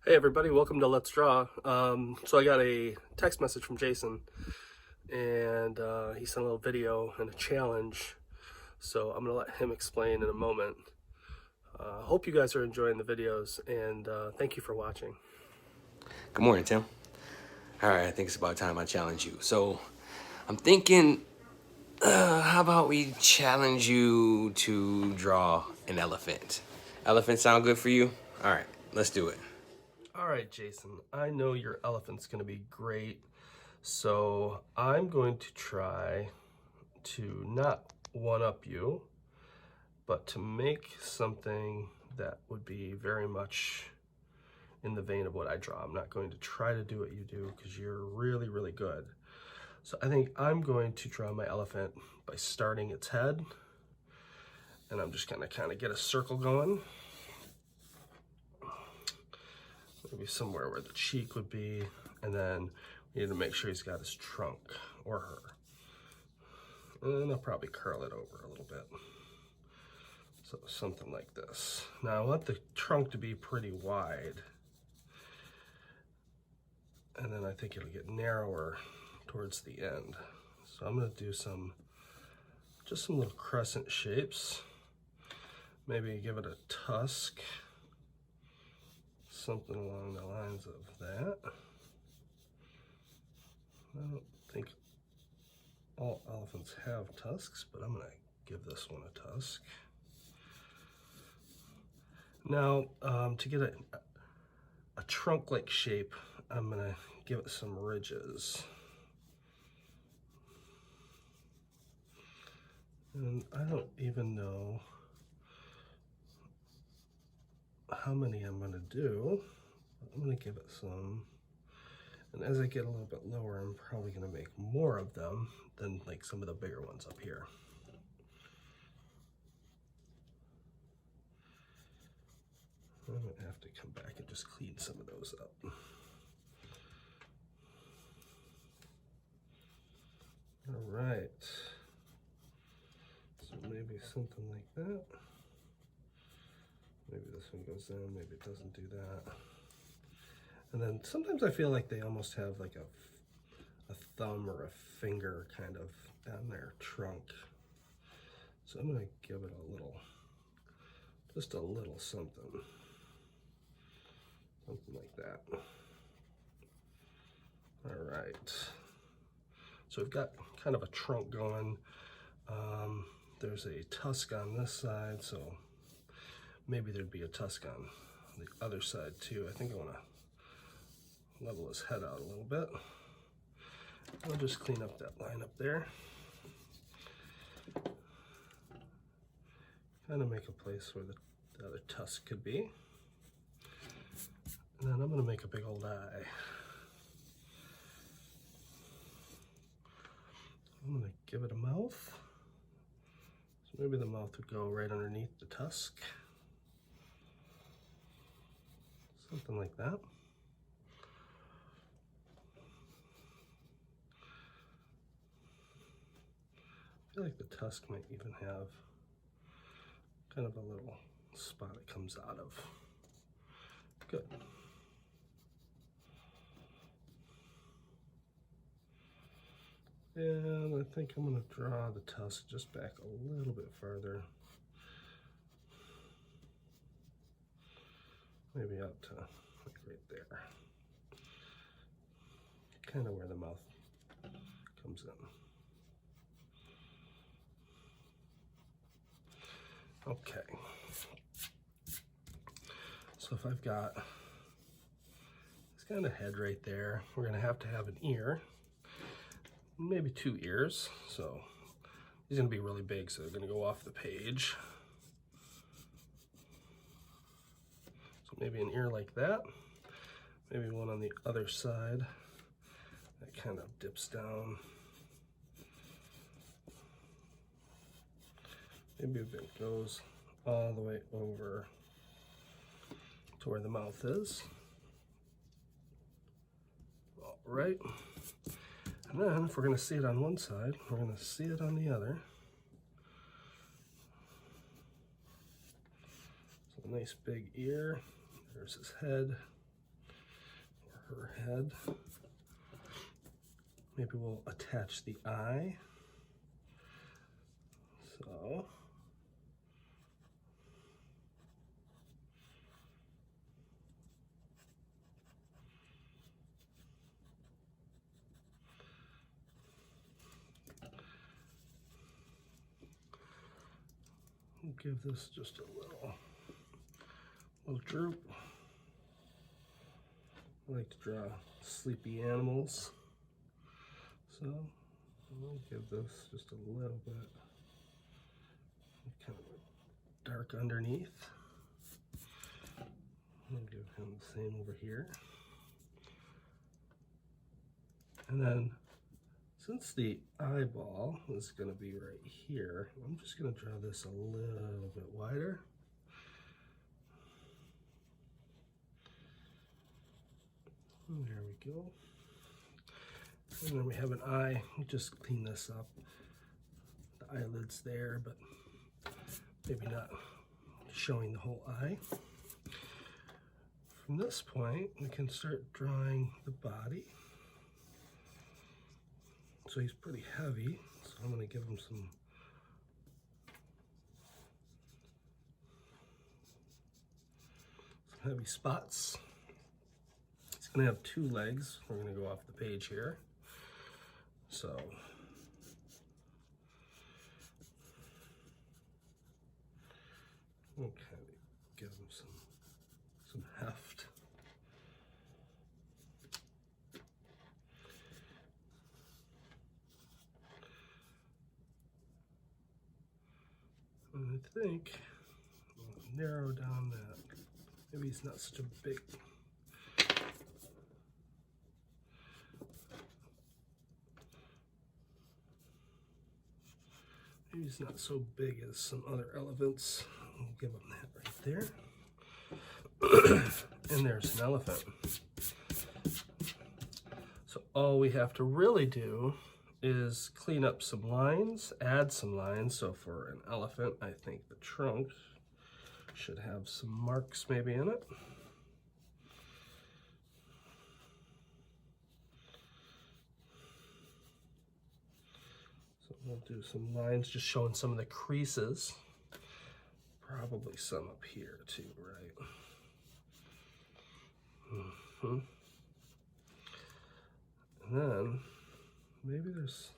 Hey everybody, welcome to Let's Draw. So I got a text message from Jason, and he sent a little video and a challenge. So I'm gonna let him explain in a moment. Hope you guys are enjoying the videos, and thank you for watching. Good morning, Tim. All right, I think it's about time I challenge you. So I'm thinking, how about we challenge you to draw an elephant? Elephant sound good for you? All right, let's do it. All right, Jason, I know your elephant's gonna be great, so I'm going to try to not one-up you, but to make something that would be very much in the vein of what I draw. I'm not going to try to do what you do because you're really, really good. So I think I'm going to draw my elephant by starting its head, and I'm just gonna kind of get a circle going. Maybe somewhere where the cheek would be, and then we need to make sure he's got his trunk, or her. And I'll probably curl it over a little bit. So something like this. Now I want the trunk to be pretty wide, and then I think it'll get narrower towards the end. So I'm gonna do just some little crescent shapes. Maybe give it a tusk, something along the lines of that. I don't think all elephants have tusks, but I'm gonna give this one a tusk. Now, to get a trunk-like shape, I'm gonna give it some ridges. And I don't even know how many I'm gonna do. I'm gonna give it some. And as I get a little bit lower, I'm probably gonna make more of them than like some of the bigger ones up here. I'm gonna have to come back and just clean some of those up. All right. So maybe something like that. Maybe this one goes down, maybe it doesn't do that. And then sometimes I feel like they almost have like a thumb or a finger kind of on their trunk. So I'm gonna give it a little, just a little something. Something like that. All right. So we've got kind of a trunk going. There's a tusk on this side, so maybe there'd be a tusk on the other side too. I think I want to level his head out a little bit. I'll just clean up that line up there. Kind of make a place where the other tusk could be. And then I'm going to make a big old eye. I'm going to give it a mouth. So maybe the mouth would go right underneath the tusk. Something like that. I feel like the tusk might even have kind of a little spot it comes out of. Good. And I think I'm going to draw the tusk just back a little bit farther. Maybe out to like right there. Kind of where the mouth comes in. Okay. So if I've got this kind of head right there, we're going to have an ear. Maybe 2 ears. So he's going to be really big, so they're going to go off the page. So maybe an ear like that. Maybe one on the other side that kind of dips down. Maybe if it goes all the way over to where the mouth is. All right. And then if we're going to see it on one side, we're going to see it on the other. So a nice big ear. There's his head. her head. Maybe we'll attach the eye. So. Give this just a little droop. I like to draw sleepy animals, so I'll give this just a little bit kind of dark underneath. I'll give him the same over here. And then since the eyeball is going to be right here, I'm just going to draw this a little bit wider. And there we go. And then we have an eye. We'll just clean this up. The eyelid's there, but maybe not showing the whole eye. From this point, we can start drawing the body. So he's pretty heavy, so I'm going to give him some heavy spots. He's going to have 2 legs. We're going to go off the page here. So we'll kind of give him some heft. And I think we'll narrow down that. Maybe he's not such a big. Maybe he's not so big as some other elephants. We'll give him that right there. And there's an elephant. So all we have to really do is clean up some lines, add some lines. So for an elephant, I think the trunk should have some marks maybe in it. So we'll do some lines just showing some of the creases. Probably some up here too, right? And then maybe there's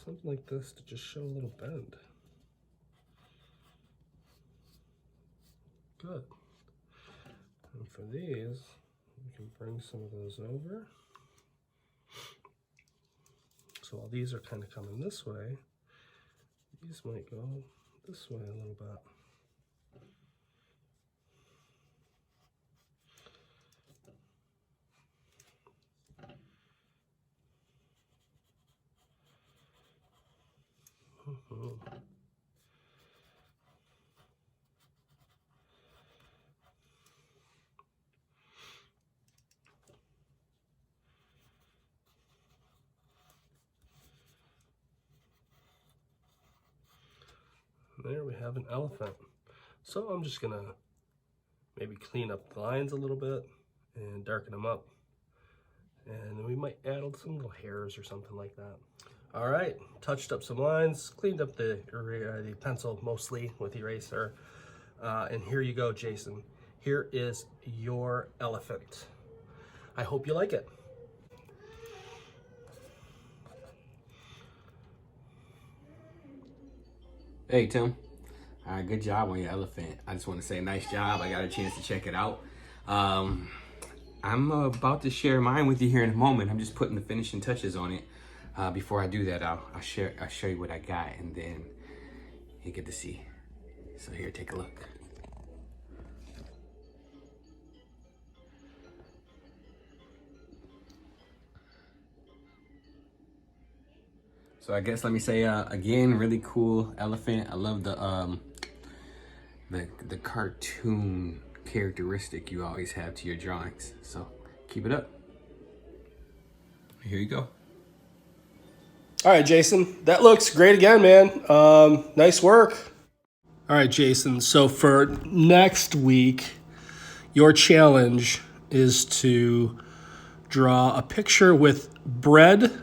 something like this to just show a little bend. Good. And for these, we can bring some of those over. So while these are kind of coming this way, these might go this way a little bit. There we have an elephant. So I'm just gonna maybe clean up the lines a little bit and darken them up. And then we might add some little hairs or something like that. All right, touched up some lines, cleaned up the pencil mostly with eraser. And here you go, Jason. Here is your elephant. I hope you like it. Hey, Tim. All right, good job on your elephant. I just want to say nice job. I got a chance to check it out. I'm about to share mine with you here in a moment. I'm just putting the finishing touches on it. Before I do that, I'll show you what I got, and then you get to see. So here, take a look. So I guess let me say again, really cool elephant. I love the cartoon characteristic you always have to your drawings. So keep it up. Here you go. All right, Jason, that looks great again, man. Nice work. All right, Jason, so for next week, your challenge is to draw a picture with bread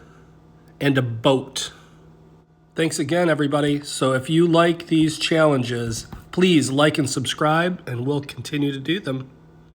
and a boat. Thanks again, everybody. So if you like these challenges, please like and subscribe, and we'll continue to do them.